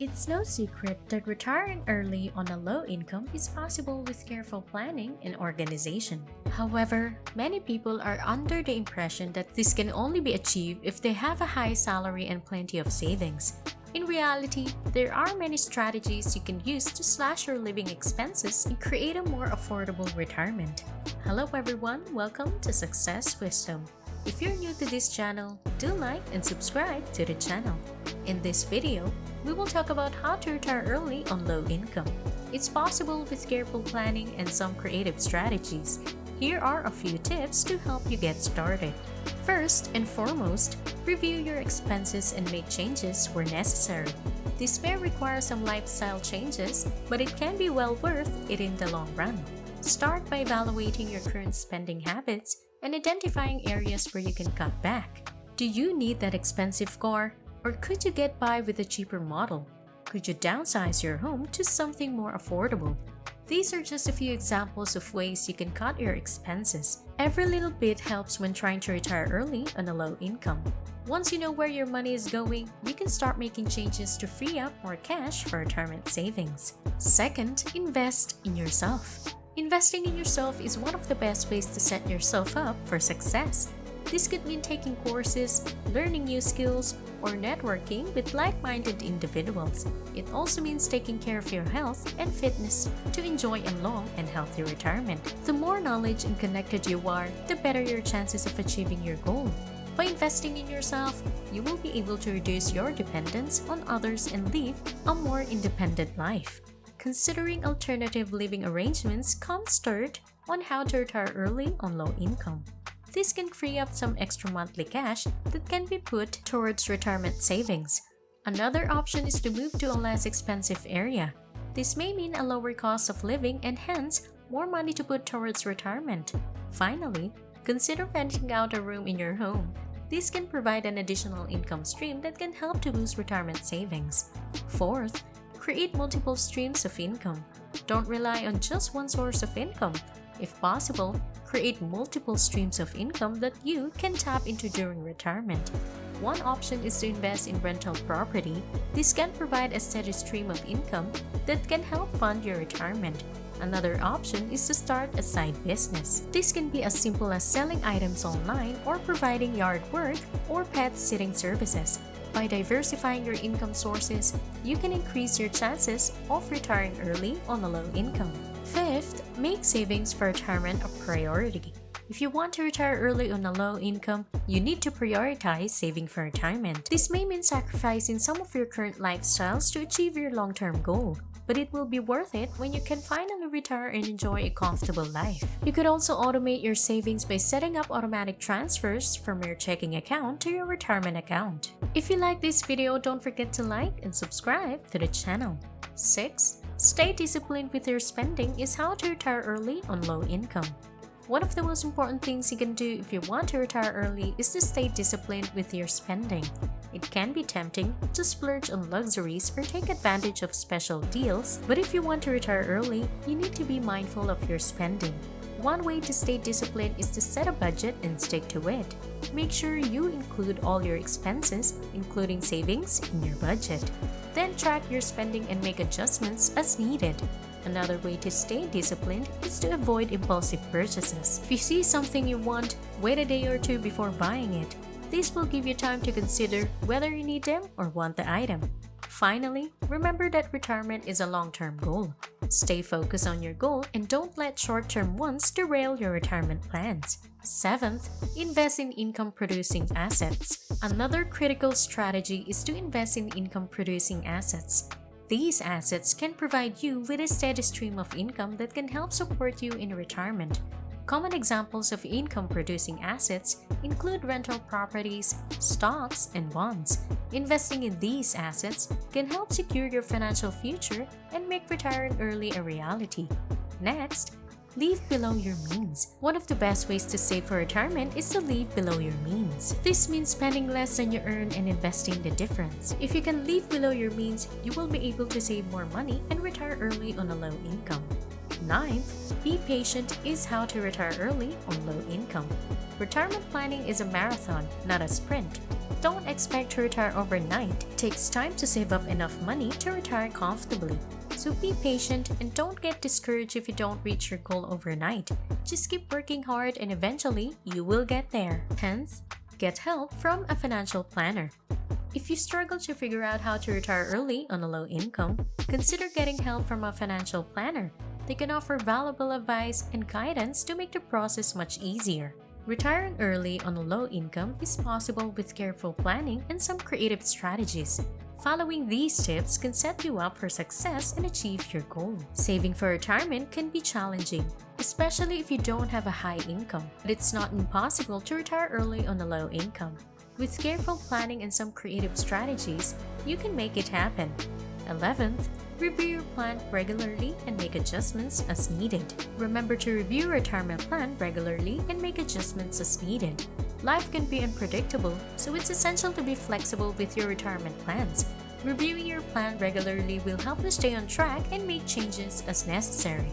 It's no secret that retiring early on a low income is possible with careful planning and organization. However, many people are under the impression that this can only be achieved if they have a high salary and plenty of savings. In reality, there are many strategies you can use to slash your living expenses and create a more affordable retirement. Hello everyone, welcome to Success Wisdom. If you're new to this channel, do like and subscribe to the channel. In this video, we will talk about how to retire early on low income. It's possible with careful planning and some creative strategies. Here are a few tips to help you get started. First and foremost, review your expenses and make changes where necessary. This may require some lifestyle changes, but it can be well worth it in the long run. Start by evaluating your current spending habits and identifying areas where you can cut back. Do you need that expensive car? Or could you get by with a cheaper model? Could you downsize your home to something more affordable? These are just a few examples of ways you can cut your expenses. Every little bit helps when trying to retire early on a low income. Once you know where your money is going, you can start making changes to free up more cash for retirement savings. Second, invest in yourself. Investing in yourself is one of the best ways to set yourself up for success. This could mean taking courses, learning new skills, or networking with like-minded individuals. It also means taking care of your health and fitness to enjoy a long and healthy retirement. The more knowledge and connected you are, the better your chances of achieving your goal. By investing in yourself, you will be able to reduce your dependence on others and live a more independent life. Considering alternative living arrangements comes third on how to retire early on low income. This can free up some extra monthly cash that can be put towards retirement savings. Another option is to move to a less expensive area. This may mean a lower cost of living and hence more money to put towards retirement. Finally, consider renting out a room in your home. This can provide an additional income stream that can help to boost retirement savings. Fourth, create multiple streams of income. Don't rely on just one source of income. If possible, create multiple streams of income that you can tap into during retirement. One option is to invest in rental property. This can provide a steady stream of income that can help fund your retirement. Another option is to start a side business. This can be as simple as selling items online or providing yard work or pet sitting services. By diversifying your income sources, you can increase your chances of retiring early on a low income. Fifth, make savings for retirement a priority. If you want to retire early on a low income, you need to prioritize saving for retirement. This may mean sacrificing some of your current lifestyles to achieve your long-term goal, but it will be worth it when you can finally retire and enjoy a comfortable life. You could also automate your savings by setting up automatic transfers from your checking account to your retirement account. If you like this video, don't forget to like and subscribe to the channel. 6. Stay disciplined with your spending is how to retire early on low income. One of the most important things you can do if you want to retire early is to stay disciplined with your spending. It can be tempting to splurge on luxuries or take advantage of special deals, but if you want to retire early, you need to be mindful of your spending. One way to stay disciplined is to set a budget and stick to it. Make sure you include all your expenses, including savings, in your budget. Then track your spending and make adjustments as needed. Another way to stay disciplined is to avoid impulsive purchases. If you see something you want, wait a day or two before buying it. This will give you time to consider whether you need them or want the item. Finally, remember that retirement is a long-term goal. Stay focused on your goal and don't let short-term ones derail your retirement plans. 7th, invest in income-producing assets. Another critical strategy is to invest in income-producing assets. These assets can provide you with a steady stream of income that can help support you in retirement. Common examples of income-producing assets include rental properties, stocks, and bonds. Investing in these assets can help secure your financial future and make retiring early a reality. Next, live below your means. One of the best ways to save for retirement is to live below your means. This means spending less than you earn and investing the difference. If you can live below your means, you will be able to save more money and retire early on a low income. Ninth, be patient is how to retire early on low income. Retirement planning is a marathon, not a sprint. Don't expect to retire overnight. It takes time to save up enough money to retire comfortably. So be patient and don't get discouraged if you don't reach your goal overnight. Just keep working hard and eventually you will get there. 10th, get help from a financial planner. If you struggle to figure out how to retire early on a low income, consider getting help from a financial planner. They can offer valuable advice and guidance to make the process much easier. Retiring early on a low income is possible with careful planning and some creative strategies. Following these tips can set you up for success and achieve your goal. Saving for retirement can be challenging, especially if you don't have a high income, but it's not impossible to retire early on a low income. With careful planning and some creative strategies, you can make it happen. 11th, review your plan regularly and make adjustments as needed. Remember to review your retirement plan regularly and make adjustments as needed. Life can be unpredictable, so it's essential to be flexible with your retirement plans. Reviewing your plan regularly will help you stay on track and make changes as necessary.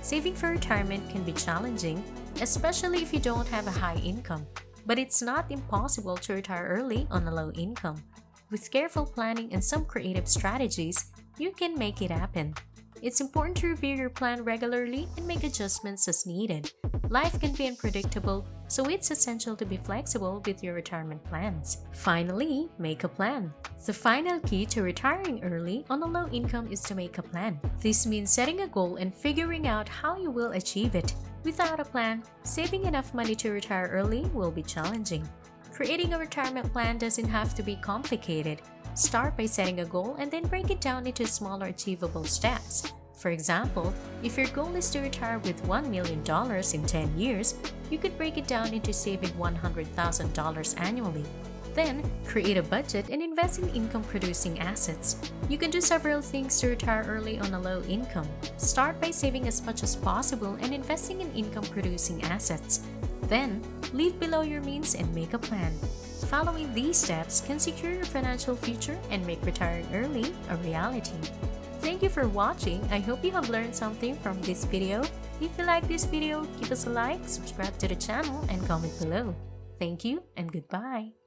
Saving for retirement can be challenging, especially if you don't have a high income, but it's not impossible to retire early on a low income. With careful planning and some creative strategies, you can make it happen. It's important to review your plan regularly and make adjustments as needed. Life can be unpredictable, so it's essential to be flexible with your retirement plans. Finally, make a plan. The final key to retiring early on a low income is to make a plan. This means setting a goal and figuring out how you will achieve it. Without a plan, saving enough money to retire early will be challenging. Creating a retirement plan doesn't have to be complicated. Start by setting a goal and then break it down into smaller achievable steps. For example, if your goal is to retire with $1 million in 10 years, you could break it down into saving $100,000 annually. Then, create a budget and invest in income-producing assets. You can do several things to retire early on a low income. Start by saving as much as possible and investing in income-producing assets. Then, live below your means and make a plan. Following these steps can secure your financial future and make retiring early a reality. Thank you for watching. I hope you have learned something from this video. If you like this video, give us a like, subscribe to the channel, and comment below. Thank you and goodbye.